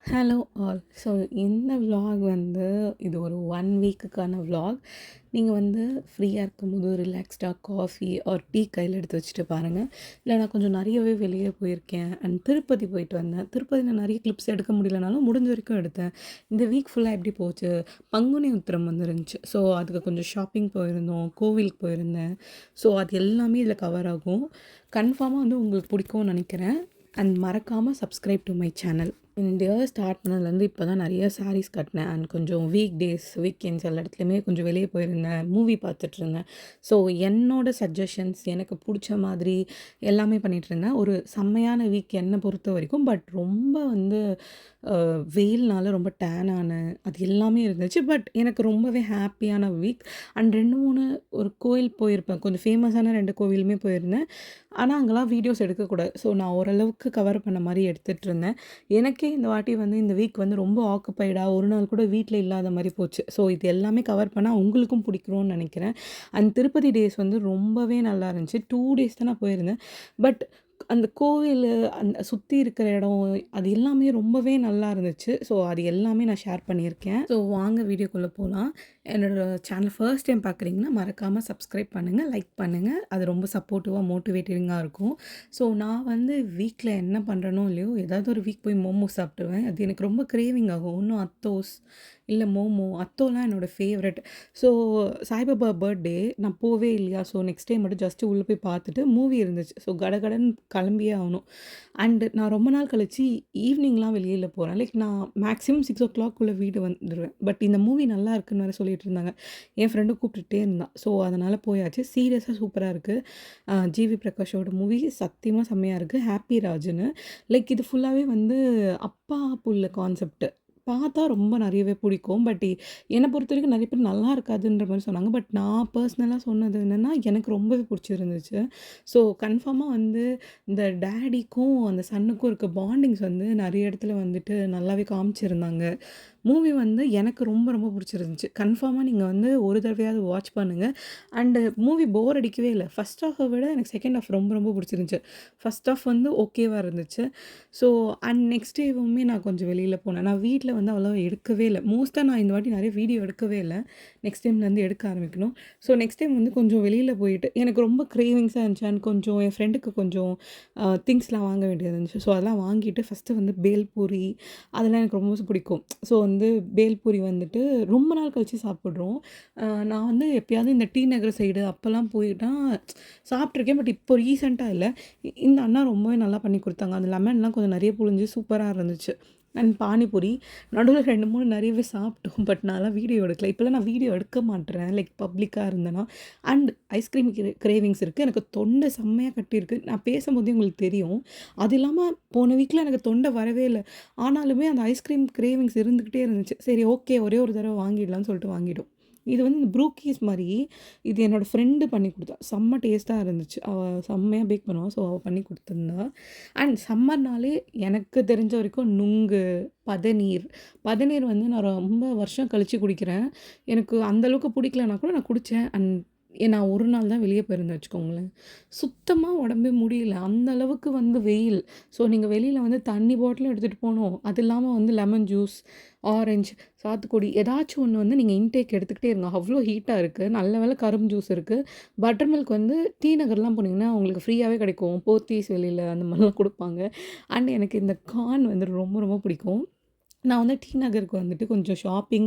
Hello all. So இந்த vlog வந்து இது ஒரு 1 வீக்குக்கான விலாக். நீங்கள் வந்து ஃப்ரீயாக இருக்கும்போது ரிலாக்ஸ்டாக காஃபி ஆர் டீ கையில் எடுத்து வச்சுட்டு பாருங்கள். இல்லை நான் கொஞ்சம் நிறையவே வெளியே போயிருக்கேன் அண்ட் திருப்பதி போயிட்டு வந்தேன். திருப்பதியில் நிறைய கிளிப்ஸ் எடுக்க முடியலனாலும் முடிஞ்ச வரைக்கும் எடுத்தேன். இந்த வீக் ஃபுல்லாக எப்படி போச்சு? பங்குனி உத்திரம் வந்துருந்துச்சு. ஸோ அதுக்கு கொஞ்சம் ஷாப்பிங் போயிருந்தோம், கோவிலுக்கு போயிருந்தேன். ஸோ அது எல்லாமே இதில் கவர் ஆகும். கன்ஃபார்மாக வந்து உங்களுக்கு பிடிக்கும்னு நினைக்கிறேன். அண்ட் மறக்காமல் சப்ஸ்கிரைப் டு மை சேனல். இந்த இயர் ஸ்டார்ட் பண்ணதுலேருந்து இப்போ தான் நிறைய சாரீஸ் கட்டினேன் அண்ட் கொஞ்சம் வீக் டேஸ் வீக்கெண்ட்ஸ் எல்லா இடத்துலையுமே கொஞ்சம் வெளியே போயிருந்தேன், மூவி பார்த்துட்ருந்தேன். ஸோ என்னோட சஜஷன்ஸ் எனக்கு பிடிச்ச மாதிரி எல்லாமே பண்ணிகிட்ருந்தேன். ஒரு செம்மையான வீக் என்னை பொறுத்த வரைக்கும். பட் ரொம்ப வந்து வெயில்னால ரொம்ப டேன் ஆனேன். அது எல்லாமே இருந்துச்சு. பட் எனக்கு ரொம்பவே ஹாப்பியான வீக். அண்ட் 2, 3 ஒரு கோயில் போயிருப்பேன். கொஞ்சம் ஃபேமஸான 2 கோவிலுமே போயிருந்தேன். ஆனால் அங்கெல்லாம் வீடியோஸ் எடுக்கக்கூடாது. ஸோ நான் ஓரளவுக்கு கவர் பண்ண மாதிரி எடுத்துகிட்டு இருந்தேன். எனக்கே இந்த வாட்டி வந்து இந்த வீக் வந்து ரொம்ப ஆக்குப்பைடாக ஒரு நாள் கூட வீட்டில் இல்லாத மாதிரி போச்சு. ஸோ இது எல்லாமே கவர் பண்ணால் உங்களுக்கும் பிடிக்கும்னு நினைக்கிறேன். அண்ட் திருப்பதி டேஸ் வந்து ரொம்பவே நல்லா இருந்துச்சு. 2 டேஸ் தான் நான் போயிருந்தேன். பட் அந்த கோவிலு, அந்த சுற்றி இருக்கிற இடம், அது எல்லாமே ரொம்பவே நல்லா இருந்துச்சு. ஸோ அது எல்லாமே நான் ஷேர் பண்ணியிருக்கேன். ஸோ வாங்க வீடியோக்குள்ளே போகலாம். என்னோட சேனல் ஃபர்ஸ்ட் டைம் பார்க்குறீங்கன்னா மறக்காமல் சப்ஸ்கிரைப் பண்ணுங்கள், லைக் பண்ணுங்கள். அது ரொம்ப சப்போர்ட்டிவாக மோட்டிவேட்டிங்காக இருக்கும். ஸோ நான் வந்து வீக்கில் என்ன பண்ணுறேனோ இல்லையோ ஏதாவது ஒரு வீக் போய் மோமோ சாப்பிட்ருவேன். அது எனக்கு ரொம்ப கிரேவிங் ஆகும். இன்னும் அத்தோஸ் இல்லை மோமோ, அத்தோலாம் என்னோடய ஃபேவரெட். ஸோ சாய்பாபா பர்த்டே நான் போவே இல்லையா. ஸோ நெக்ஸ்ட் டே மட்டும் ஜஸ்ட்டு உள்ளே போய் பார்த்துட்டு மூவி இருந்துச்சு. ஸோ கடகடன்னு கிளம்பியே ஆகணும். அண்டு நான் ரொம்ப நாள் கழிச்சு ஈவினிங்லாம் வெளியில் போகிறேன். லைக் நான் மேக்ஸிமம் 6:00 வீடு வந்துடுவேன். பட் இந்த மூவி நல்லா இருக்குன்னு வேறு சொல்லிட்டு இருந்தாங்க. என் ஃப்ரெண்டும் கூப்பிட்டுட்டே இருந்தான். ஸோ அதனால் போயாச்சு. சீரியஸாக சூப்பராக இருக்குது. ஜிவி பிரகாஷோட மூவி சத்தியமாக செம்மையாக இருக்குது. ஹாப்பி ராஜுன்னு. லைக் இது ஃபுல்லாகவே வந்து அப்பா புள்ள கான்செப்ட்டு. பார்த்தா ரொம்ப நிறையவே பிடிக்கும். பட் என்னை பொறுத்த வரைக்கும் நிறைய பேர் நல்லா இருக்காதுன்ற மாதிரி சொன்னாங்க. பட் நான் பர்சனலாக சொன்னது என்னென்னா எனக்கு ரொம்பவே பிடிச்சிருந்துச்சு. ஸோ கன்ஃபார்மாக வந்து இந்த டேடிக்கும் அந்த சன்னுக்கும் இருக்க பாண்டிங்ஸ் வந்து நிறைய இடத்துல வந்துட்டு நல்லாவே காமிச்சிருந்தாங்க. மூவி வந்து எனக்கு ரொம்ப ரொம்ப பிடிச்சிருந்துச்சு. கன்ஃபார்மாக நீங்கள் வந்து ஒரு தடவையாவது வாட்ச் பண்ணுங்கள். அண்டு மூவி போர் அடிக்கவே இல்லை. ஃபர்ஸ்ட் ஹாஃபை விட எனக்கு செகண்ட் ஹாஃப் ரொம்ப ரொம்ப பிடிச்சிருந்துச்சு. ஃபர்ஸ்ட் ஹாஃப் வந்து ஓகேவாக இருந்துச்சு. ஸோ அண்ட் நெக்ஸ்ட் டேவுமே நான் கொஞ்சம் வெளியில் போனேன். நான் வீட்டில் வந்து அவ்வளோவா எடுக்கவே இல்லை. மோஸ்ட்டாக நான் இந்த வாட்டி நிறைய வீடியோ எடுக்கவே இல்லை. நெக்ஸ்ட் டைம்லேருந்து எடுக்க ஆரம்பிக்கணும். ஸோ நெக்ஸ்ட் டைம் வந்து கொஞ்சம் வெளியில் போயிட்டு எனக்கு ரொம்ப கிரேவிங்ஸாக இருந்துச்சு. அண்ட் கொஞ்சம் என் ஃப்ரெண்டுக்கு கொஞ்சம் திங்ஸ்லாம் வாங்க வேண்டியது இருந்துச்சு. ஸோ அதெல்லாம் வாங்கிட்டு ஃபஸ்ட்டு வந்து பேல்பூரி அதெல்லாம் எனக்கு ரொம்ப பிடிக்கும். ஸோ வந்து பேல்பூரி வந்துட்டு ரொம்ப நாள் கழிச்சு சாப்பிட்றோம். நான் வந்து எப்பயாவது இந்த டி நகர் சைடு அப்போல்லாம் போயிட்டா சாப்பிட்ருக்கேன். பட் இப்போ ரீசெண்டாக இல்லை. இந்த அண்ணா ரொம்பவே நல்லா பண்ணி கொடுத்தாங்க. அந்த லெமன்லாம் கொஞ்சம் நிறைய புழிஞ்சு சூப்பராக இருந்துச்சு. அண்ட் பானிபூரி நடுவில் 2, 3 நிறையவே சாப்பிட்டோம். பட் நான்லாம் வீடியோ எடுக்கல. இப்போலாம் நான் வீடியோ எடுக்க மாட்டேறேன். லைக் பப்ளிக்காக இருந்தேன்னா. அண்ட் ஐஸ்கிரீம் கிரேவிங்ஸ் இருக்குது. எனக்கு தொண்டை செம்மையாக கட்டியிருக்கு. நான் பேசும்போதே உங்களுக்கு தெரியும். அது இல்லாமல் போன வீக்கில் எனக்கு தொண்டை வரவே இல்லை. ஆனாலுமே அந்த ஐஸ்கிரீம் கிரேவிங்ஸ் இருந்துக்கிட்டே இருந்துச்சு. சரி ஓகே ஒரே ஒரு தடவை வாங்கிடலாம்னு சொல்லிட்டு வாங்கிட்டோம். இது வந்து இந்த ப்ரூக்கீஸ் மாதிரி இது என்னோடய ஃப்ரெண்டு பண்ணி கொடுத்தா. செம்ம டேஸ்ட்டாக இருந்துச்சு. அவள் செம்மையாக பேக் பண்ணுவாள். ஸோ அவள் பண்ணி கொடுத்துருந்தா. அண்ட் சம்மர்னாலே எனக்கு தெரிஞ்ச வரைக்கும் நுங்கு, பதநீர். பதநீர் வந்து நான் ரொம்ப வருஷம் கழித்து குடிக்கிறேன். எனக்கு அந்தளவுக்கு பிடிக்கலனா கூட நான் குடித்தேன். அண்ட் நான் ஒரு நாள் தான் வெளியே போயிருந்தேன் வச்சுக்கோங்களேன். சுத்தமாக உடம்பே முடியல. அந்த அளவுக்கு வந்து வெயில். ஸோ நீங்கள் வெளியில் வந்து தண்ணி பாட்டிலும் எடுத்துகிட்டு போகணும். அது இல்லாமல் வந்து லெமன் ஜூஸ், ஆரஞ்சு, சாத்துக்குடி ஏதாச்சும் ஒன்று வந்து நீங்கள் இன்டேக் எடுத்துக்கிட்டே இருங்க. அவ்வளோ ஹீட்டாக இருக்குது. நல்ல வேளை கரும்பு ஜூஸ் இருக்குது. பட்டர் மில்க் வந்து டி நகர்லாம் போனீங்கன்னா உங்களுக்கு ஃப்ரீயாகவே கிடைக்கும். போத்தீஸ் வெளியில் அந்த மாதிரிலாம் கொடுப்பாங்க. அண்ட் எனக்கு இந்த கார்ன் வந்து ரொம்ப ரொம்ப பிடிக்கும். நான் வந்து டி நகருக்கு வந்துட்டு கொஞ்சம் ஷாப்பிங்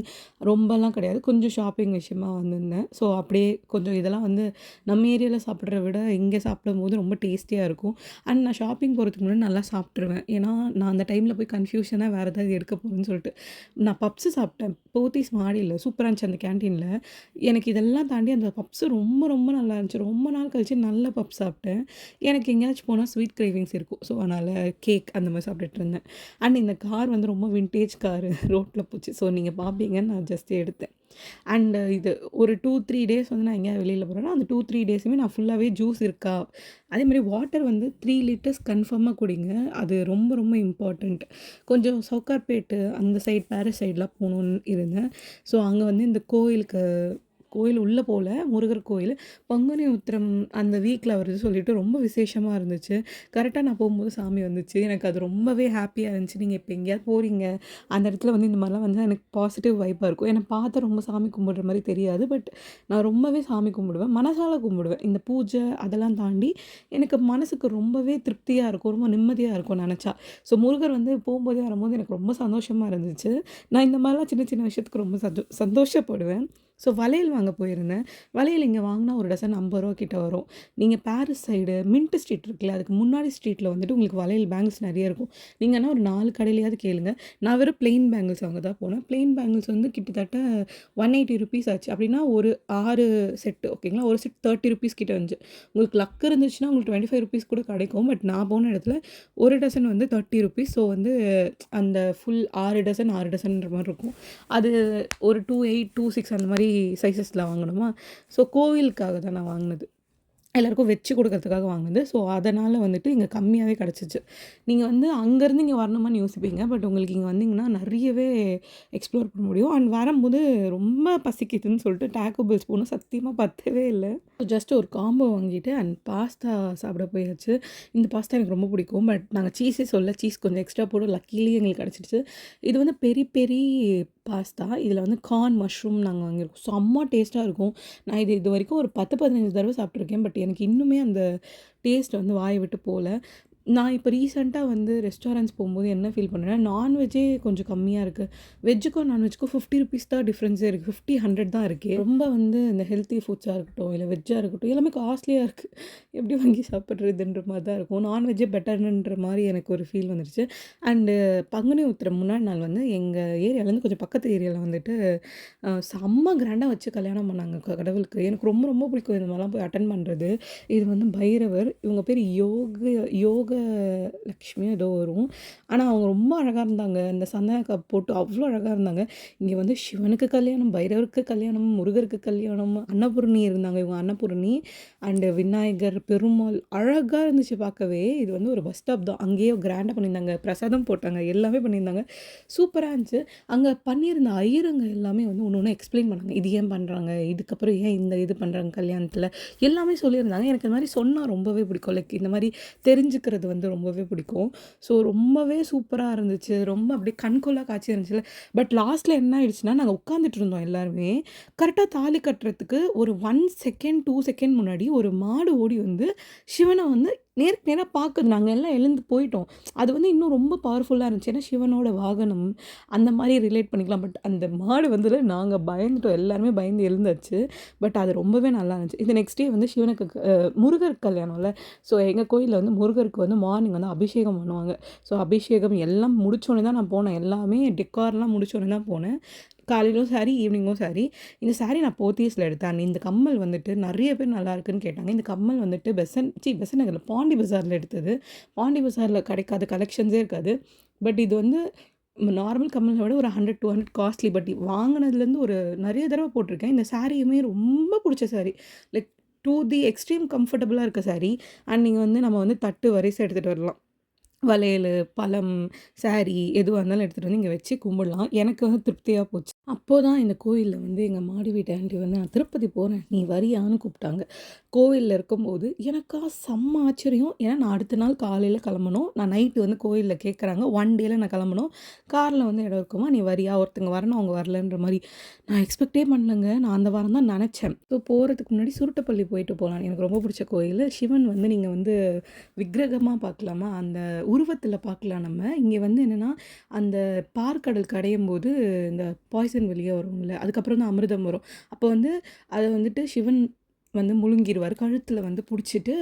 ரொம்பலாம் கிடையாது. கொஞ்சம் ஷாப்பிங் விஷயமா வந்திருந்தேன். ஸோ அப்படியே கொஞ்சம் இதெல்லாம் வந்து நம்ம ஏரியாவில் சாப்பிட்றத விட இங்கே சாப்பிடும்போது ரொம்ப டேஸ்டியாக இருக்கும். அண்ட் நான் ஷாப்பிங் போகிறதுக்கு முன்னாடி நல்லா சாப்பிட்ருவேன். ஏன்னா நான் அந்த டைமில் போய் கன்ஃப்யூஷனாக வேறு ஏதாவது எடுக்க போகிறேன்னு சொல்லிட்டு. நான் பப்ஸு சாப்பிட்டேன். போத்தீஸ் மாடியில் சூப்பராக இருந்துச்சு அந்த கேன்டீனில். எனக்கு இதெல்லாம் தாண்டி அந்த பப்ஸு ரொம்ப ரொம்ப நல்லா இருந்துச்சு. ரொம்ப நாள் கழிச்சு நல்ல பப்ஸ் சாப்பிட்டேன். எனக்கு எங்கேயாச்சும் போனால் ஸ்வீட் கிரேவிங்ஸ் இருக்கும். ஸோ அதனால் கேக் அந்த மாதிரி சாப்பிட்டுட்டு இருந்தேன். அண்ட் இந்த கார் வந்து ரொம்ப விண்டேஜ் காரு ரோட்டில் போச்சு. ஸோ நீங்கள் பார்ப்பீங்கன்னு நான் ஜஸ்ட் எடுத்தேன். அண்டு இது ஒரு 2, 3 டேஸ் வந்து நான் எங்கேயாவது வெளியில் போகிறேன்னா அந்த 2, 3 டேஸுமே நான் ஃபுல்லாகவே ஜூஸ் இருக்கா. அதேமாதிரி வாட்டர் வந்து 3 லிட்டர்ஸ் கன்ஃபார்மாக குடிங்க. அது ரொம்ப ரொம்ப இம்பார்ட்டண்ட். கொஞ்சம் சவுகார்பேட்டு அந்த சைட் பாரிஸ் சைட்லாம் போகணுன்னு இருந்தேன். ஸோ அங்கே வந்து இந்த கோயிலுக்கு கோயில் உள்ளே போல, முருகர் கோயில். பங்குனி உத்திரம் அந்த வீக்ல வருது சொல்லிட்டு ரொம்ப விசேஷமா இருந்துச்சு. கரெக்ட்டா நான் போகும்போது சாமி வந்துச்சு. எனக்கு அது ரொம்பவே ஹேப்பியா இருந்துச்சு. நீங்க இப்ப எங்கேயாவது போறீங்க, அந்த இடத்துல வந்து இந்த மாரிலாம் வந்தா எனக்கு பாசிட்டிவ் வைப்பா இருக்கும். என்ன பார்த்தா ரொம்ப சாமி கும்பிடுற மாரி தெரியாது. பட் நான் ரொம்பவே சாமி கும்பிடுவேன். மனசால கும்பிடுவேன். இந்த பூஜை அதெல்லாம் தாண்டி எனக்கு மனசுக்கு ரொம்பவே திருப்தியா இருக்கும். ரொம்ப நிம்மதியா இருக்கும் நெனச்சா. ஸோ முருகர் வந்து போம்போதே, வரும்போது எனக்கு ரொம்ப சந்தோஷமா இருந்துச்சு. நான் இந்த மாரிலாம் சின்ன சின்ன விஷயத்துக்கு ரொம்ப சந்தோஷப்படுவேன். ஸோ வளையல் வாங்க போயிருந்தேன். வளையல் இங்க வாங்குனா ஒரு டசன் ரூ. 50 கிட்ட வரும். நீங்க பாரிஸ் சைடு மின்ட் ஸ்ட்ரீட் இருக்குல்ல, அதுக்கு முன்னாடி ஸ்ட்ரீட்ல வந்துட்டு உங்களுக்கு வளையல் பேங்கிள்ஸ் நெறைய இருக்கும். நீங்க ஆனா ஒரு 4 கடையிலயாவது கேளுங்க. நான் வெறும் பிளெயின் பேங்கிள்ஸ் வாங்க தான் போனேன். பிளெயின் பேங்கிள்ஸ் வந்து கிட்டத்தட்ட ₹180 ஆச்சு. அப்படின்னா ஒரு 6 செட்டு ஓகேங்களா? ஒரு செட் ₹30 கிட்ட இருந்துச்சு. உங்களுக்கு லக் இருந்துச்சுன்னா உங்களுக்கு ₹25 கூட கிடைக்கும். பட் நான் போன இடத்துல ஒரு டசன் வந்து ₹30. ஸோ வந்து அந்த ஃபுல் 6 டசன் 6 டசன்ன்ற மாரி இருக்கும். அது ஒரு 28, 26 அந்த மாரி சைஸஸ்ல வாங்கணுமா, ஸோ கோவிலுக்காக தான் நான் வாங்குனது. எல்லாருக்கும் வச்சு குடுக்கறதுக்காக வாங்குனது. ஸோ, அதனால வந்துட்டு இங்க கம்மியாவே கெடைச்சிச்சு. நீங்க வந்து அங்கருந்து இங்க வரணுமான்னு யோசிப்பீங்க. பட் உங்களுக்கு இங்க வந்தீங்கன்னா நெறையவே எக்ஸ்ப்ளோர் பண்ண முடியும். அண்ட் வரும்போது ரொம்ப பசிக்குதுன்னு சொல்லிட்டு டாக்கோ பெல்ஸ் போனோம். சத்தியமா பத்தவே இல்ல. ஜஸ்ட் ஒரு காம்போ வாங்கிட்டு அண்ட் பாஸ்தா சாப்பிட போயாச்சு. இந்த பாஸ்தா எனக்கு ரொம்ப பிடிக்கும். பட் நாங்க சீஸே சொல்லல. சீஸ் கொஞ்சம் எக்ஸ்ட்ரா போட்டு லக்கீலி எங்களுக்கு கெடைச்சிடுச்சு. இது வந்து பெரி பெரி பாஸ்தா. இதில வந்து கார்ன், மஷ்ரூம் நாங்க வாங்கியிருக்கோம். செம்ம டேஸ்ட்டா இருக்கும். நான் இதுவரைக்கும் ஒரு 10, 15 தடவ சாப்பிட்டுருக்கேன். பட் எனக்கு இன்னுமே அந்த டேஸ்ட் வந்து வாய விட்டு போல. நான் இப்ப ரீசென்ட்டா வந்து ரெஸ்டாரண்ட்ஸ் போம்போது என்ன ஃபீல் பண்ணேன்னா, நான்வெஜ்ஜே கொஞ்சம் கம்மியா இருக்கு. வெஜ்ஜுக்கும் நான்வெஜ்ஜுக்கும் ₹50 தான் டிஃபரன்ஸே இருக்கு. 50, 100 தான் இருக்கே. ரொம்ப வந்து இந்த ஹெல்த்தி ஃபுட்ஸா இருக்கட்டும், இல்ல வெஜ்ஜா இருக்கட்டும், எல்லாமே காஸ்ட்லியா இருக்கு. எப்படி வாங்கி சாப்பிடுறதுன்ற மாரி தான் இருக்கும். நான்வெஜ்ஜே பெட்டர்ன்ற மாரி எனக்கு ஒரு ஃபீல் வந்துருச்சு. அண்டு பங்குனி உத்திரம் முன்னாடி நாள் வந்து எங்க ஏரியாலேருந்து கொஞ்சம் பக்கத்து ஏரியால வந்துட்டு செம்ம கிராண்டா வச்சு கல்யாணம் பண்ணாங்க கடவுளுக்கு. எனக்கு ரொம்ப ரொம்ப பிடிக்கும் இந்த மாரிலாம் போய் அட்டெண்ட் பண்றது. இது வந்து பைரவர். இவங்க பேரு யோக லக்ஷ்மியோ ஏதோ வரும். ஆனா அவங்க ரொம்ப அழகா இருந்தாங்க. இந்த சந்தன காப்பு போட்டு அவ்ளோ அழகா இருந்தாங்க. இங்க வந்து சிவனுக்கு கல்யாணம், பைரவருக்கு கல்யாணம், முருகருக்கு கல்யாணம், அன்னபூரணி இருந்தாங்க. இவங்க அன்னபூரணி அண்ட் விநாயகர், பெருமாள் அழகா இருந்துச்சு பார்க்கவே. இது வந்து ஒரு பஸ் ஸ்டாப் தான். அங்கேயே கிராண்டா பண்ணியிருந்தாங்க. பிரசாதம் போட்டாங்க. எல்லாமே பண்ணியிருந்தாங்க. சூப்பரா இருந்துச்சு. அங்க பண்ணியிருந்த ஐயருங்க எல்லாமே வந்து ஒண்ணு ஒண்ணு எக்ஸ்ப்ளைன் பண்ணாங்க. இது ஏன் பண்றாங்க? இதுக்கப்புறம் ஏன் இந்த இது பண்றாங்க கல்யாணத்துல? எல்லாமே சொல்லியிருந்தாங்க. எனக்கு இந்த மாரி சொன்னா ரொம்பவே பிடிக்கும். லைக் இந்த மாரி தெரிஞ்சுக்கிறது வந்து ரொம்பவே பிடிக்கும். ஸோ ரொம்பவே சூப்பரா இருந்துச்சு. ரொம்ப அப்படியே கண்கொள்ளா காட்சியா இருந்துச்சுல்ல. பட் லாஸ்ட்ல என்ன ஆயிடுச்சுன்னா, நாங்க உட்காந்துட்டு இருந்தோம் எல்லாருமே. கரெக்ட்டா தாலி கட்டுறதுக்கு ஒரு 1 செகண்ட், 2 செகண்ட் முன்னாடி ஒரு மாடு ஓடி வந்து சிவன வந்து நேருக்கு நேரா பாக்குது. நாங்க எல்லாம் எழுந்து போயிட்டோம். அது வந்து இன்னும் ரொம்ப பவர்ஃபுல்லா இருந்துச்சு. ஏன்னா சிவனோட வாகனம் அந்த மாரி ரிலேட் பண்ணிக்கலாம். பட் அந்த மாடு வந்துல நாங்க பயந்துட்டோம். எல்லாருமே பயந்து எழுந்தாச்சு. பட் அது ரொம்பவே நல்லா இருந்துச்சு. இது நெக்ஸ்ட் டே வந்து சிவனுக்கு முருகருக்கு கல்யாணம்ல. ஸோ எங்க கோயில்ல வந்து முருகருக்கு வந்து மார்னிங் வந்து அபிஷேகம் பண்ணுவாங்க. ஸோ அபிஷேகம் எல்லாம் முடிச்சோனே தான் நான் போனேன். எல்லாமே டெக்கார்லாம் முடிச்சோனே தான் போனேன். காலையிலும் சாரி, ஈவினிங்கும் சாரி. இந்த சாரி நான் போத்தீஸ்ல எடுத்தேன். இந்த கம்மல் வந்துட்டு நெறைய பேர் நல்லாருக்குன்னு கேட்டாங்க. இந்த கம்மல் வந்துட்டு பெசன்ட் நகர்ல பாண்டி பஜார்ல எடுத்தது. பாண்டி பஜார்ல கிடைக்காத கலெக்ஷன்ஸே இருக்காது. பட் இது வந்து நார்மல் கம்மல விட ஒரு 100, 200 காஸ்ட்லி. பட் வாங்குனதுலேருந்து ஒரு நெறைய தடவ போட்டிருக்கேன். இந்த சாரியுமே ரொம்ப புடிச்ச sari. Like to the extreme கம்ஃபர்டபுளா இருக்க சாரி. அண்ட் நீங்க வந்து நம்ம வந்து தட்டு வரிசை எடுத்துட்டு வரலாம். வளையலு, பழம், சாரி எதுவா இருந்தாலும் எடுத்துட்டு வந்து இங்க வச்சு கும்பிடலாம். எனக்கு வந்து திருப்தியா போச்சு. அப்போதான் இந்த கோயில்ல வந்து எங்க மாடி வீட்டு ஆன்டி வந்து, "நான் திருப்பதி போறேன். நீ வரியான்னு?" கூப்பிட்டாங்க. கோவில்ல இருக்கும்போது எனக்கா செம்ம ஆச்சரியம். ஏன்னா நான் அடுத்த நாள் காலையில கிளம்பணும். நான் நைட்டு வந்து கோயில்ல கேட்குறாங்க. 1 டேல நான் கிளம்பணும். கார்ல வந்து இடம் இருக்குமா? நீ வரியா? ஒருத்தங்க வரணும், அவங்க வரலன்ற மாரி. நான் எக்ஸ்பெக்ட்டே பண்ணலங்க. நான் அந்த வாரம் தான் நெனச்சேன். ஸோ போறதுக்கு முன்னாடி சுருட்டுப்பள்ளி போயிட்டு போலான்னு. எனக்கு ரொம்ப பிடிச்ச கோயிலு. சிவன் வந்து நீங்க வந்து விக்கிரகமா பார்க்கலாமா? அந்த உருவத்தில பார்க்கலாம் நம்ம. இங்க வந்து என்னன்னா, அந்த பாற்கடல் கடையும்போது இந்த பாய்சன் வெளிய வரும்ல. அதுக்கப்புறம் தான் அமிர்தம் வரும். அப்போ வந்து அத வந்துட்டு சிவன் வந்து முழுங்கிருவாரு. கழுத்தில வந்து புடிச்சிட்டு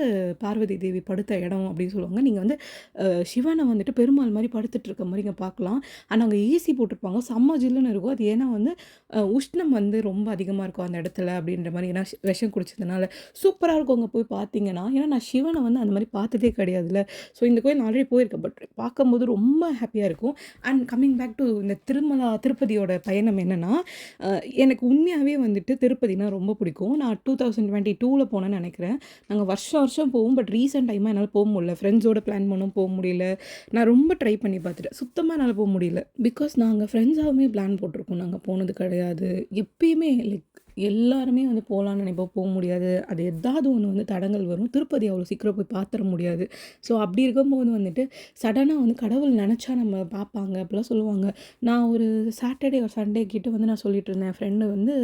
பார்வதி தேவி படுத்த இடம் அப்படின்னு சொல்லுவாங்க. நீங்க வந்து சிவன வந்துட்டு பெருமாள் மாரி படுத்துட்டு இருக்க மாரி இங்க பார்க்கலாம். ஆனா அங்க ஏசி போட்டிருப்பாங்க. செம்ம ஜில்லுன்னு இருக்கும். அது ஏன்னா வந்து உஷ்ணம் வந்து ரொம்ப அதிகமா இருக்கும் அந்த இடத்துல அப்படின்ற மாரி. ஏன்னா விஷம் குடிச்சதுனால. சூப்பரா இருக்கும் அங்க போய் பார்த்தீங்கன்னா. ஏன்னா நான் சிவன வந்து அந்த மாரி பார்த்ததே கிடையாதுல்ல. ஸோ இந்த கோயில் நான் ஆல்ரெடி போயிருக்கேன். பட் பார்க்கும்போது ரொம்ப ஹேப்பியா இருக்கும். அண்ட் கமிங் பேக் டு இந்த திருப்பதியோட பயணம் என்னன்னா, அ எனக்கு உண்மையாவே வந்துட்டு திருப்பதினா ரொம்ப பிடிக்கும். நான் 2022ல போனேன்னு நெனைக்கிறேன். நாங்க வருஷம் வருஷம் போவோம். பட் ரீசென்ட் டைமா என்னால போ முடியல. ஃப்ரெண்ட்ஸோட பிளான் பண்ணோம் போ முடியல. நான் ரொம்ப ட்ரை பண்ணி பார்த்துட்டேன். சுத்தமா என்னால போ முடியல. பிகாஸ் நாங்க ஃப்ரெண்ட்ஸாவுமே பிளான் போட்டிருக்கோம். நாங்க போனது கிடையாது. எப்பயுமே லைக் எல்லாருமே வந்து போகலான்னு நினைப்போம், போ முடியாது. அது ஏதாவது ஒண்ணு வந்து தடங்கல் வரும். திருப்பதி அவ்வளோ சீக்கிரம் போய் பார்த்துற முடியாது. ஸோ அப்படி இருக்கும்போது வந்துட்டு சடனா வந்து கடவுள் நெனச்சா நம்ம பார்ப்பாங்க அப்படிலாம் சொல்லுவாங்க. நான் ஒரு சாட்டர்டே ஒரு சண்டே கிட்ட வந்து நான் சொல்லிட்டு இருந்தேன். என் ஃப்ரெண்டு வந்து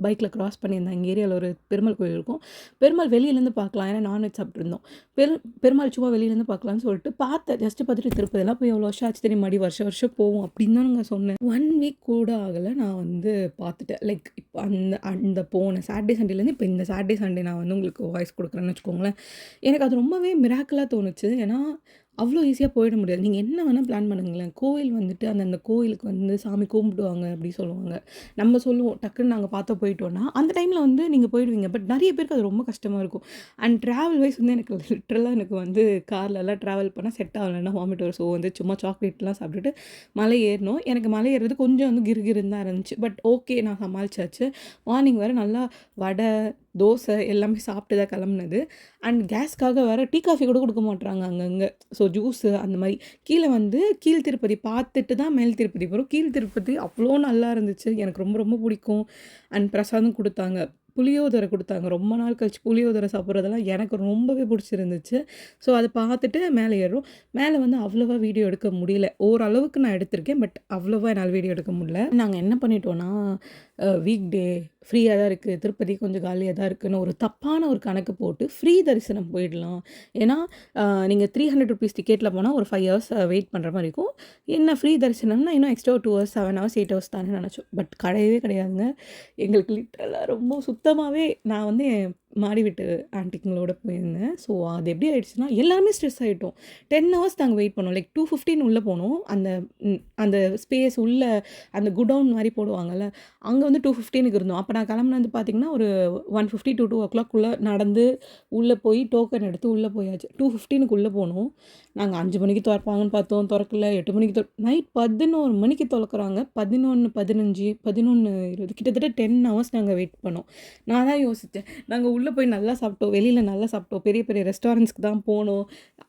பைக்கில கிராஸ் பண்ணியிருந்தேன். எங்க ஏரியால ஒரு பெருமாள் கோயில் இருக்கும். பெருமாள் வெளியிலேருந்து பார்க்கலாம். ஏன்னா நான்வெஜ் சாப்பிட்டுருந்தோம். பெருமாள் சும்மா வெளியிலேருந்து பார்க்கலான்னு சொல்லிட்டு பார்த்தேன். ஜஸ்ட் பார்த்துட்டு திருப்பதிலாம் போய் எவ்வளோ வருஷம் ஆச்சு தெரியுமாடி? வருஷம் வருஷம் போவோம் அப்படின்னு தானுங்க சொன்னேன். 1 வீக் கூட ஆகல. நான் வந்து பார்த்துட்டேன். லைக் இப்ப அந்த அந்த போன சாட்டர்டே, சண்டேலேருந்து இப்ப இந்த சாட்டர்டே, சண்டே நான் வந்து உங்களுக்கு வாய்ஸ் குடுக்குறேன்னு வச்சுக்கோங்களேன். எனக்கு அது ரொம்பவே மிராக்கிளா தோணுச்சு. ஏன்னா, அவ்ளோ ஈஸியா போயிட முடியாது. நீங்க என்ன வேணா பிளான் பண்ணுங்களேன். கோயில் வந்துட்டு அந்தந்த கோயிலுக்கு வந்து சாமி கும்பிடுவாங்க அப்படி சொல்லுவாங்க. நம்ம சொல்லுவோம், டக்குன்னு நாங்க பார்த்தா போயிட்டோம்னா, அந்த டைம்ல வந்து நீங்க போயிடுவீங்க. பட் நெறைய பேருக்கு அது ரொம்ப கஷ்டமா இருக்கும். அண்ட் ட்ராவல் வைஸ் வந்து எனக்கு லிட்டரலா எனக்கு வந்து கார்லலாம் ட்ராவல் பண்ணா செட் ஆகலன்னா வாமிட் வரும். ஸோ வந்து சும்மா சாக்லேட்லாம் சாப்பிட்டுட்டு மலை ஏறினோம். எனக்கு மலை ஏறுறது கொஞ்சம் வந்து கிறுகிறுன்னு தான் இருந்துச்சு. பட் ஓகே நான் சமாளிச்சாச்சு. மார்னிங் வேற நல்லா வடை, தோசை எல்லாமே சாப்பிட்டு தான் கிளம்புனது. அண்ட் கேஸ்க்காக வேற டீ, காஃபி கூட குடுக்க மாட்றாங்க அங்கங்க. ஸோ ஜூஸு அந்த மாரி. கீழ வந்து கீழ் திருப்பதி பார்த்துட்டு தான் மேல் திருப்பதி வரும். கீழ் திருப்பதி அவ்ளோ நல்லா இருந்துச்சு. எனக்கு ரொம்ப ரொம்ப பிடிக்கும். அண்ட் பிரசாதம் குடுத்தாங்க. புளியோதரை குடுத்தாங்க. ரொம்ப நாள் கழிச்சு புளியோதரை சாப்பிட்றதெல்லாம் எனக்கு ரொம்பவே பிடிச்சிருந்துச்சு. ஸோ அத பார்த்துட்டு மேலே ஏறுறோம். மேலே வந்து அவ்வளவா வீடியோ எடுக்க முடியல. ஓரளவுக்கு நான் எடுத்திருக்கேன். பட் அவ்வளவா என்னால வீடியோ எடுக்க முடியல. நாங்க என்ன பண்ணிட்டோம்னா, வீக் டே ஃப்ரீயா தான் இருக்கு. திருப்பதி கொஞ்சம் காலியா தான் இருக்குன்னு ஒரு தப்பான ஒரு கணக்கு போட்டு ஃப்ரீ தரிசனம் போயிடலாம். ஏன்னா, நீங்க ₹300 டிக்கெட்ல போனா ஒரு 5 ஹவர்ஸ் வெயிட் பண்ற மாரி இருக்கும். என்ன ஃப்ரீ தரிசனம்னா இன்னும் எக்ஸ்ட்ரா 2 ஹவர்ஸ், 7 ஹவர்ஸ், 8 ஹவர்ஸ் தானே நெனச்சோம். பட் கிடையவே கிடையாதுங்க. எங்களுக்கு லிட்ரலா ரொம்ப சுத்தமாவே நான் வந்து என் மாடி வீட்டு ஆன்டிங்களோட போயிருந்தேன். ஸோ அது எப்படி ஆயிடுச்சுன்னா, எல்லாருமே ஸ்ட்ரெஸ் ஆயிட்டோம். 10 ஹவர்ஸ் நாங்க வெயிட் பண்ணோம். லைக் 2:15 உள்ள போனோம். அந்த ஸ்பேஸ் உள்ள அந்த குடவுன் மாரி போடுவாங்கல்ல, அங்க வந்து 2:15க்கு இருந்தோம். அப்ப நான் கிளம்புனது பார்த்தீங்கன்னா, ஒரு 1:50 to 2:00 நடந்து உள்ள போய் டோக்கன் எடுத்து உள்ள போயாச்சு. 2:15க்கு உள்ள போனோம். நாங்க 5 மணிக்கு தொறப்பாங்கன்னு பார்த்தோம், தொறக்கல. 8 மணிக்கு நைட் 11 மணிக்கு தொறக்குறாங்க. 11, 15, 11:20 கிட்டத்தட்ட 10 ஹவர்ஸ் நாங்க வெயிட் பண்ணோம். நான் தான் யோசிச்சேன். நாங்க உள்ள போய் நல்லா சாப்பிட்டோம். வெளியில நல்லா சாப்பிட்டோம். பெரிய பெரிய ரெஸ்டாரண்ட்ஸ்க்கு தான் போனோம்.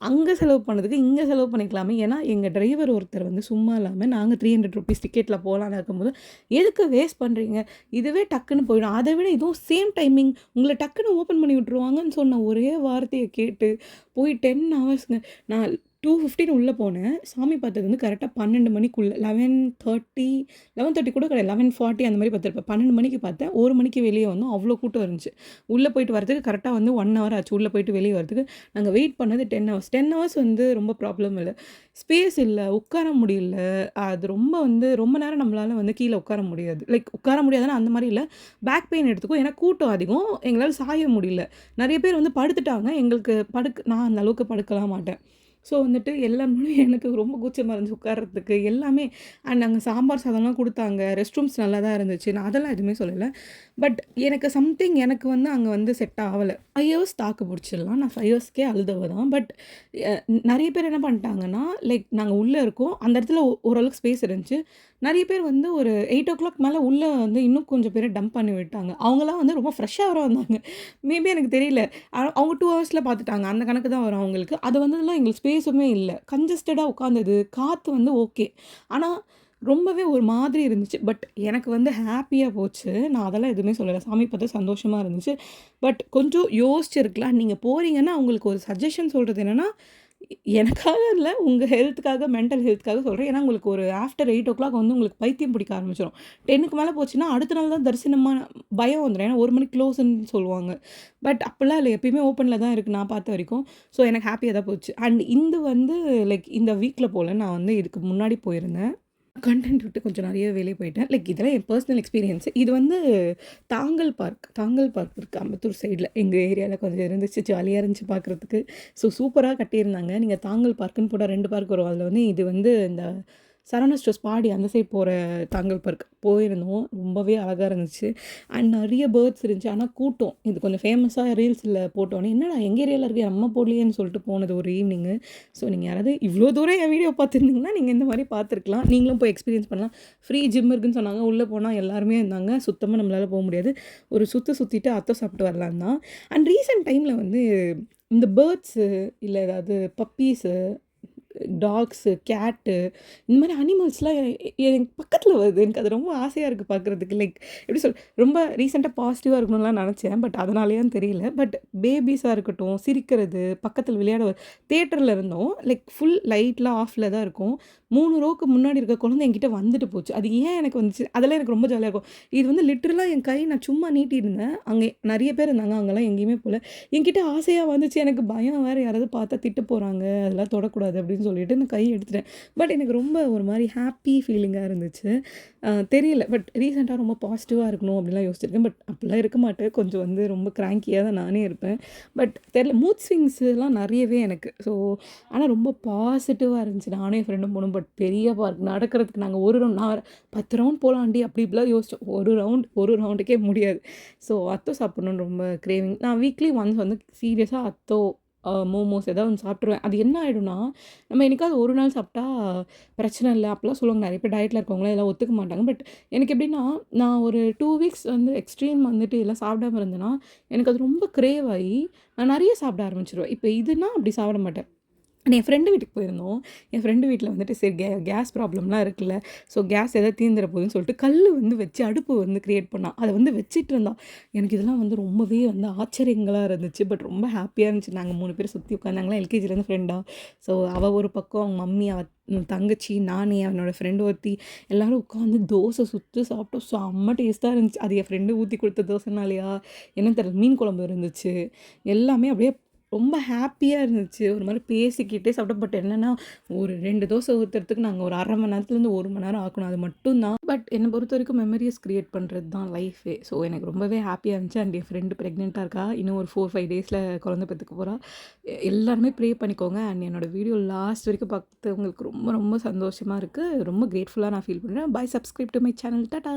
அங்க செலவு பண்ணதுக்கு இங்க செலவு பண்ணிக்கலாமே. ஏன்னா, எங்க டிரைவர் ஒருத்தர் வந்து சும்மா இல்லாம நாங்க ₹300 டிக்கெட்ல போலான்னு இருக்கும்போது, "எதுக்கு வேஸ்ட் பண்றீங்க? இதுவே டக்குன்னு போயிடும். அத விட இதுவும் சேம் டைமிங். உங்கள டக்குன்னு ஓப்பன் பண்ணி விட்டுருவாங்கன்னு" சொன்ன ஒரே வார்த்தைய கேட்டு போய் 10 ஹவர்ஸ்ங்க. நான் 2:15 உள்ள போனேன். சாமி பார்த்தது வந்து கரெக்ட்டா 12 மணிக்குள்ள 11:30 கூட கிடையாது. 11:40 அந்த மாரி பார்த்துருப்பேன். 12 மணிக்கு பார்த்தேன். 1 மணிக்கு வெளிய வந்தோம். அவ்ளோ கூட்டம் இருந்துச்சு. உள்ள போயிட்டு வரதுக்கு கரெக்ட்டா வந்து 1 ஹவர் ஆச்சு. உள்ள போயிட்டு வெளிய வரதுக்கு. நாங்க வெயிட் பண்ணது 10 ஹவர்ஸ். 10 ஹவர்ஸ் வந்து ரொம்ப ப்ராப்ளம் இல்ல. ஸ்பேஸ் இல்ல. உட்கார முடியல. அது ரொம்ப வந்து ரொம்ப நேரம் நம்மளால வந்து கீழ உட்கார முடியாது. லைக் உட்கார முடியாதுன்னா அந்த மாரி இல்ல. பேக் பெயின் எடுத்துக்கும். ஏன்னா கூட்டம் அதிகம். எங்களால சாய முடியல. நெறைய பேர் வந்து படுத்துட்டாங்க. எங்களுக்கு நான் அந்த அளவுக்கு படுக்கலாம் மாட்டேன். ஸோ வந்துட்டு எல்லாமே எனக்கு ரொம்ப கூச்சமா இருந்துச்சு உட்கார்றதுக்கு எல்லாமே. அண்ட் அங்க சாம்பார் சாதம்லாம் குடுத்தாங்க. ரெஸ்ட் ரூம்ஸ் நல்லா தான் இருந்துச்சு. நான் அதெல்லாம் எதுவுமே சொல்லல. பட் எனக்கு சம்திங் எனக்கு வந்து அங்க வந்து செட் ஆவல. 5 ஹவர்ஸ் தாக்கு புடிச்சிடலாம். நான் 5 ஹவர்ஸ்க்கே அழுதவ தான். பட் அ நெறைய பேர் என்ன பண்ணிட்டாங்கன்னா, லைக் நாங்க உள்ள இருக்கோம். அந்த இடத்துல ஓரளவுக்கு ஸ்பேஸ் இருந்துச்சு. நெறைய பேர் வந்து ஒரு 8:00 மேல உள்ள வந்து இன்னும் கொஞ்சம் பேர டம்ப் பண்ணி விட்டாங்க. அவங்கலாம் வந்து ரொம்ப ஃப்ரெஷ்ஷா வேற வந்தாங்க. மேபி எனக்கு தெரியல. அவங்க 2 ஹவர்ஸ்ல பார்த்துட்டாங்க. அந்த கணக்கு தான் வரும் அவங்களுக்கு. அது வந்ததுலாம் எங்களுக்கு ஸ்பேஸுமே இல்ல. கன்ஜஸ்டடா உட்காந்தது. காத்து வந்து ஓகே. ஆனா, ரொம்பவே ஒரு மாதிரி இருந்துச்சு. பட் எனக்கு வந்து ஹேப்பியா போச்சு. நான் அதெல்லாம் எதுவுமே சொல்லல. சாமி பார்த்து சந்தோஷமா இருந்துச்சு. பட் கொஞ்சம் யோசிச்சிருக்கலாம். நீங்க போறீங்கன்னா, உங்களுக்கு ஒரு சஜஷன் சொல்றது என்னன்னா, எனக்காக இல்ல, உங்க ஹெல்த்துக்காக, மென்டல் ஹெல்த்துக்காக சொல்றேன். ஏன்னா, உங்களுக்கு ஒரு ஆஃப்டர் 8:00 வந்து உங்களுக்கு பைத்தியம் பிடிக்க ஆரம்பிச்சுரும். 10க்கு மேல போச்சுன்னா, அடுத்த நாள் தான் தரிசனமா பயம் வந்துரும். ஏன்னா 1 மணிக்கு க்ளோஸ்ன்னு சொல்லுவாங்க. பட் அப்படிலாம் இல்ல. எப்பயுமே ஓப்பன்ல தான் இருக்கு நான் பார்த்த வரைக்கும். ஸோ எனக்கு ஹேப்பியா தான் போச்சு. அண்ட் இந்த வந்து லைக் இந்த வீக்ல போல. நான் வந்து இதுக்கு முன்னாடி போயிருந்தேன். கன்டென்ட் விட்டு கொஞ்சம் நெறைய வெளிய போயிட்டேன். லைக் இதெல்லாம் என் பெர்சனல் எக்ஸ்பீரியன்ஸ். இது வந்து தாங்கல் பார்க் இருக்கு அம்பத்தூர் சைட்ல. எங்க ஏரியால கொஞ்சம் இருந்துச்சு. ஜாலியா இருந்துச்சு பார்க்குறதுக்கு. ஸோ சூப்பரா கட்டியிருந்தாங்க. நீங்க தாங்கல் பார்க்குன்னு போட்டா 2 பார்க் வரும். அதில வந்து இது வந்து இந்த சரவணா ஸ்டோர்ஸ் பாடி அந்த சைட் போற தாங்கல் பார்க் போயிருந்தோம். ரொம்பவே அழகா இருந்துச்சு. அண்ட் நெறைய பேர்ட்ஸ் இருந்துச்சு. ஆனா கூட்டம். இது கொஞ்சம் ஃபேமஸா ரீல்ஸ்ல போட்டோனே, என்னடா எங்க ஏரியால இருக்கு நம்ம போடலையேன்னு சொல்லிட்டு போனது ஒரு ஈவினிங்கு. ஸோ நீங்க யாராவது இவ்ளோ தூரம் என் வீடியோ பார்த்துருந்தீங்கன்னா, நீங்க இந்த மாரி பார்த்துருக்கலாம். நீங்களும் போய் எக்ஸ்பீரியன்ஸ் பண்ணலாம். ஃப்ரீ ஜிம் இருக்குன்னு சொன்னாங்க. உள்ள போனா எல்லாருமே இருந்தாங்க. சுத்தமா நம்மளால போ முடியாது. ஒரு சுத்திட்டு அத்தம் சாப்பிட்டு வரலான்னு தான். அண்ட் ரீசென்ட் டைம்ல வந்து இந்த பேர்ட்ஸு இல்ல ஏதாவது பப்பீஸு டாக்ஸு, கேட்டு இந்த மாரி அனிமல்ஸ்லாம் என் பக்கத்துல வருது. எனக்கு அது ரொம்ப ஆசையா இருக்கு பார்க்குறதுக்கு. லைக் எப்படி ரொம்ப ரீசென்ட்டா பாசிட்டிவா இருக்கணும்லாம் நெனச்சேன். பட் அதனாலயான்னு தெரியல. பட் பேபீஸா இருக்கட்டும், சிரிக்கிறது, பக்கத்துல விளையாட தியேட்டர்ல இருந்தோம். லைக் ஃபுல் லைட்லாம் ஆஃப்ல தான் இருக்கும். 3 ரோக்கு முன்னாடி இருக்க குழந்தை என்கிட்ட வந்துட்டு போச்சு. அது ஏன் எனக்கு வந்துச்சு, அதெல்லாம் எனக்கு ரொம்ப ஜாலியா இருக்கும். இது வந்து லிட்டரலா என் கை நான் சும்மா நீட்டியிருந்தேன். அங்க நெறைய பேர் இருந்தாங்க. அவங்கலாம் எங்கேயுமே போல. என்கிட்ட ஆசையா வந்துச்சு. எனக்கு பயம் வேற யாராவது பார்த்தா திட்ட போறாங்க. அதெல்லாம் தொடக்கூடாது அப்படின்னு சொல்லிட்டு நான் கை எடுத்துட்டேன். பட் எனக்கு ரொம்ப ஒரு மாரி ஹாப்பி ஃபீலிங்கா இருந்துச்சு. தெரியல. பட் ரீசென்ட்டா ரொம்ப பாசிட்டிவா இருக்கணும் அப்படிலாம் யோசிச்சிருக்கேன். பட் அப்படிலாம் இருக்க மாட்டேன். கொஞ்சம் வந்து ரொம்ப கிராங்கியா தான் நானே இருப்பேன். பட் தெரியல மூட் ஸ்விங்ஸ்லாம் நெறையவே எனக்கு. ஸோ ஆனா ரொம்ப பாசிட்டிவா இருந்துச்சு. நானும் என் ஃப்ரெண்டும் போனோம். பட் பெரிய பார்க் நடக்கிறதுக்கு நாங்க ஒரு ரவுண்ட் நான் 10 ரவுண்ட் போலாம்டி அப்படி இப்படிலாம் யோசிச்சோம். ஒரு ரவுண்டுக்கே முடியாது. ஸோ அத்தோ சாப்பிடணும்னு ரொம்ப கிரேவிங். நான் வீக்லி ஒன்ஸ் வந்து சீரியஸா அத்தோ, மோமோஸ் ஏதாவது ஒண்ணு சாப்பிட்டுருவேன். அது என்ன ஆயிடும்னா, நம்ம என்னைக்காவது ஒரு நாள் சாப்பிட்டா பிரச்சனை இல்ல. அப்பலாம் சொல்லுவாங்க. நெறைய பேர் டயட்ல இருக்கவங்கலாம் இதெல்லாம் ஒத்துக்க மாட்டாங்க. பட் எனக்கு எப்படின்னா, நான் ஒரு 2 வீக்ஸ் வந்து எக்ஸ்ட்ரீம் வந்துட்டு இதெல்லாம் சாப்பிடாம இருந்தேன்னா, எனக்கு அது ரொம்ப கிரேவ் ஆயி, நான் நெறைய சாப்பிட ஆரம்பிச்சுருவேன். இப்ப இதுனா அப்படி சாப்பிட மாட்டேன். என் ஃப்ரெண்டு வீட்டுக்கு போயிருந்தோம். என் ஃப்ரெண்டு வீட்ல வந்துட்டு சரி கேஸ் ப்ராப்ளம்லாம் இருக்குல்ல. ஸோ கேஸ் ஏதாவது தீர்ந்துற போதுன்னு சொல்லிட்டு கல்லு வந்து வச்சு அடுப்பு வந்து கிரியேட் பண்ணா. அத வந்து வச்சுட்டு இருந்தா. எனக்கு இதெல்லாம் வந்து ரொம்பவே வந்து ஆச்சரியங்களா இருந்துச்சு. பட் ரொம்ப ஹாப்பியா இருந்துச்சு. நாங்க 3 பேரும் சுத்தி உட்காந்தாங்களா எல்கேஜிலேருந்து ஃப்ரெண்டா. ஸோ அவ ஒரு பக்கம், அவங்க மம்மி, அவ தங்கச்சி, நானு, அவனோட ஃப்ரெண்டு ஒருத்தி எல்லாரும் உட்காந்து தோசை சுட்டு சாப்பிட்டோம். செம்ம டேஸ்ட்டா இருந்துச்சு. அது என் ஃப்ரெண்டு ஊத்தி குடுத்த தோசைனாலயா என்னன்னு தெரியல. மீன் குழம்பு இருந்துச்சு. எல்லாமே அப்படியே ரொம்ப ஹாப்பியா இருந்துச்சு. ஒரு மாரி பேசிக்கிட்டே சாப்பிட்டோம். பட் என்னன்னா, ஒரு 2 தோசை ஊத்துறதுக்கு நாங்க ஒரு 1/2 மணி நேரத்துலேருந்து 1 மணி நேரம் ஆக்கணும். அது மட்டும் தான். பட் என்ன பொறுத்தவரைக்கும் மெமரீஸ் கிரியேட் பண்றது தான் லைஃபே. ஸோ எனக்கு ரொம்பவே ஹாப்பியா இருந்துச்சு. அண்ட் என் ஃப்ரெண்டு பிரெக்னென்ட்டா இருக்கா. இன்னும் ஒரு 4, 5 டேஸ்ல குழந்தை பெத்துக்க போறா. எல்லாருமே ப்ரே பண்ணிக்கோங்க. அண்ட் என்னோட வீடியோ லாஸ்ட் வரைக்கும் பார்த்தவங்களுக்கு ரொம்ப ரொம்ப சந்தோஷமா இருக்கு. ரொம்ப கிரேட்ஃபுல்லா நான் ஃபீல் பண்றேன். Bye. Subscribe to my channel. Tata.